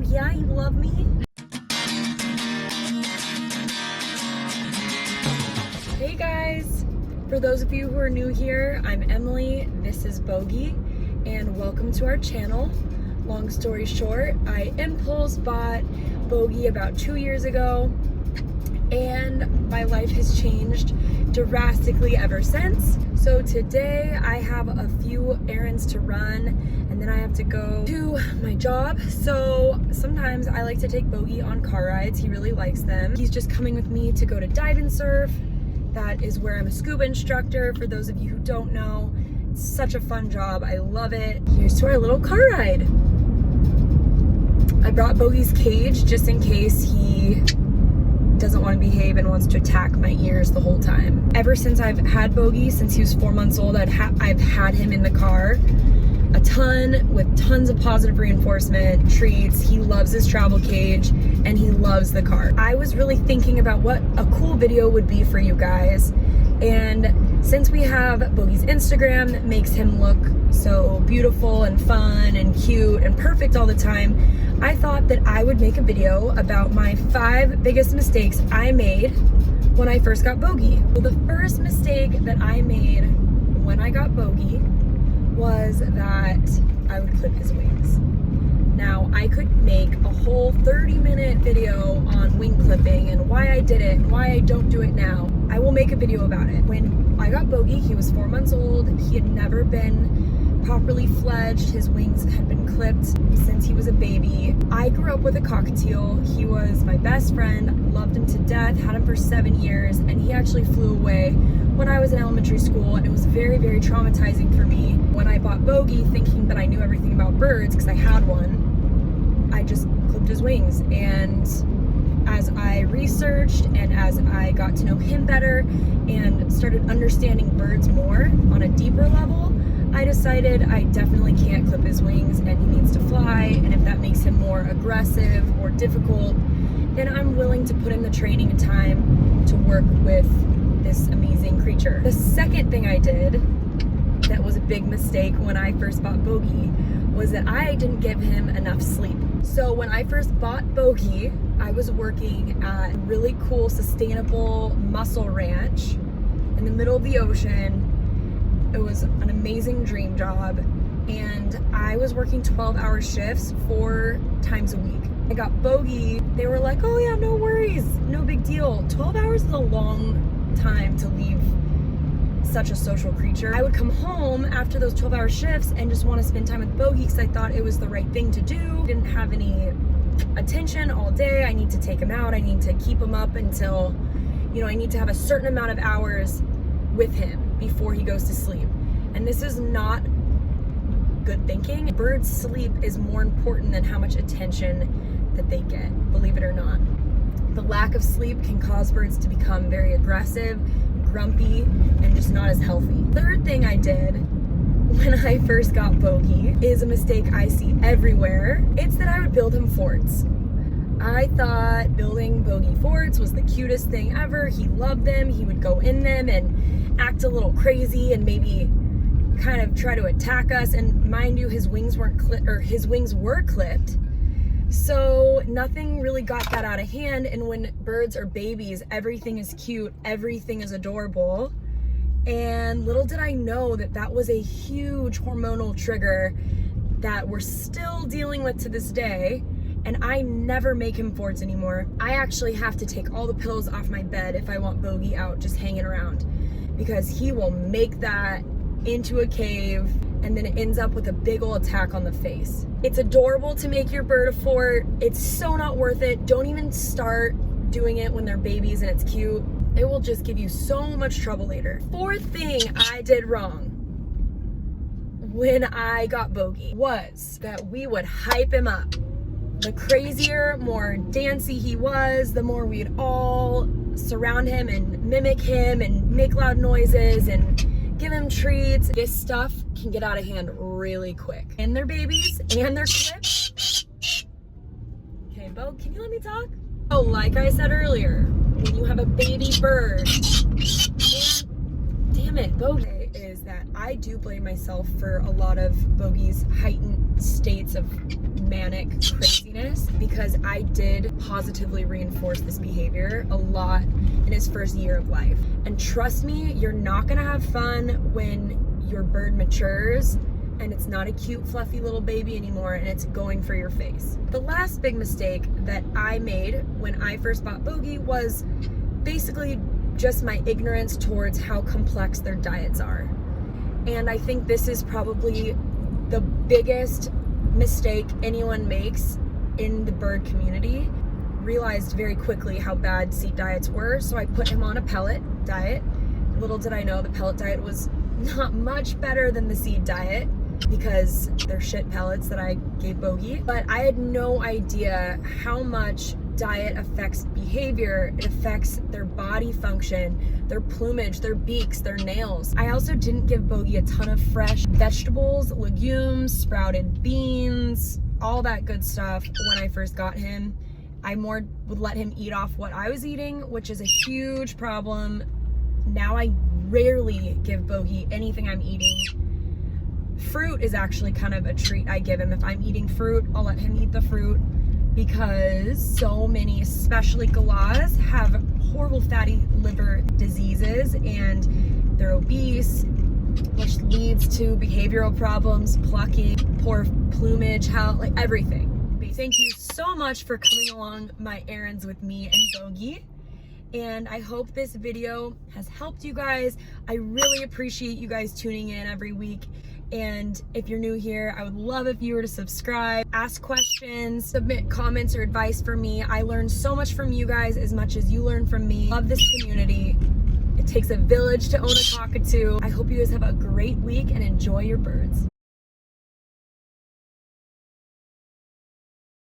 yeah, you love me? Hey guys! For those of you who are new here, I'm Emily, this is Bogie, and welcome to our channel. Long story short, I impulse bought Bogie about 2 years ago, and my life has changed drastically ever since. So today I have a few errands to run, and then I have to go to my job. So sometimes I like to take Bogie on car rides. He really likes them. He's just coming with me to go to dive and surf. That is where I'm a scuba instructor, for those of you who don't know. It's such a fun job, I love it. Here's to our little car ride. I brought Bogie's cage just in case he doesn't want to behave and wants to attack my ears the whole time. Ever since I've had Bogie, since he was 4 months old, I've had him in the car a ton, with tons of positive reinforcement, treats. He loves his travel cage and he loves the car. I was really thinking about what a cool video would be for you guys, and since we have Bogie's Instagram that makes him look so beautiful and fun and cute and perfect all the time, I thought that I would make a video about my 5 biggest mistakes I made when I first got Bogie. Well, the first mistake that I made when I got Bogie was that I would clip his wings. Now, I could make a whole 30-minute video on wing clipping and why I did it and why I don't do it now. I will make a video about it. When I got Bogie, he was 4 months old. He had never been properly fledged. His wings had been clipped since he was a baby. I grew up with a Cockatoo. He was my best friend, loved him to death, had him for 7 years, and he actually flew away when I was in elementary school, and it was very, very traumatizing for me. When I bought Bogie, thinking that I knew everything about birds because I had one, I just clipped his wings. And as I researched and as I got to know him better and started understanding birds more on a deeper level, I decided I definitely can't clip his wings and he needs to fly, and if that makes him more aggressive or difficult, then I'm willing to put in the training and time to work with this amazing creature. The second thing I did that was a big mistake when I first bought Bogie was that I didn't give him enough sleep. So when I first bought Bogie, I was working at a really cool sustainable mussel ranch in the middle of the ocean. It was an amazing dream job, and I was working 12-hour shifts 4 times a week. I got Bogie, they were like, oh yeah, no worries, no big deal. 12 hours is a long time to leave such a social creature. I would come home after those 12-hour shifts and just want to spend time with Bogie because I thought it was the right thing to do. Didn't have any attention all day. I need to take him out. I need to keep him up until, I need to have a certain amount of hours with him before he goes to sleep. And this is not good thinking. Birds' sleep is more important than how much attention that they get, believe it or not. The lack of sleep can cause birds to become very aggressive, grumpy, and just not as healthy. Third thing I did when I first got Bogie is a mistake I see everywhere. It's that I would build him forts. I thought building Bogie forts was the cutest thing ever. He loved them. He would go in them and act a little crazy and maybe kind of try to attack us. And mind you, his wings were clipped. So nothing really got that out of hand. And when birds are babies, everything is cute, everything is adorable. And little did I know that that was a huge hormonal trigger that we're still dealing with to this day. And I never make him forts anymore. I actually have to take all the pillows off my bed if I want Bogie out just hanging around, because he will make that into a cave and then it ends up with a big ol' attack on the face. It's adorable to make your bird a fort. It's so not worth it. Don't even start doing it when they're babies and it's cute. It will just give you so much trouble later. Fourth thing I did wrong when I got Bogie was that we would hype him up. The crazier, more dancy he was, the more we'd all surround him and mimic him and make loud noises and give him treats. This stuff can get out of hand really quick. And they're babies and they're clipped. Okay, Bo, can you let me talk? Oh, like I said earlier, when you have a baby bird, damn it, Bogie, is that I do blame myself for a lot of Bogie's heightened states of manic craziness, because I did positively reinforce this behavior a lot in his first year of life. And trust me, you're not gonna have fun when your bird matures and it's not a cute fluffy little baby anymore and it's going for your face. The last big mistake that I made when I first bought Bogie was basically just my ignorance towards how complex their diets are. And I think this is probably the biggest mistake anyone makes in the bird community. Realized very quickly how bad seed diets were, so I put him on a pellet diet. Little did I know the pellet diet was not much better than the seed diet, because they're shit pellets that I gave Bogie. But I had no idea how much diet affects behavior. It affects their body function, their plumage, their beaks, their nails. I also didn't give Bogie a ton of fresh vegetables, legumes, sprouted beans, all that good stuff when I first got him. I more would let him eat off what I was eating, which is a huge problem. Now I rarely give Bogie anything I'm eating. Fruit is actually kind of a treat I give him. If I'm eating fruit, I'll let him eat the fruit, because so many, especially Galahs, have horrible fatty liver diseases and they're obese, which leads to behavioral problems, plucking, poor plumage, like everything. Thank you so much for coming along my errands with me and Bogie. And I hope this video has helped you guys. I really appreciate you guys tuning in every week. And if you're new here, I would love if you were to subscribe, ask questions, submit comments or advice for me. I learned so much from you guys as much as you learn from me. Love this community. It takes a village to own a cockatoo. I hope you guys have a great week and enjoy your birds.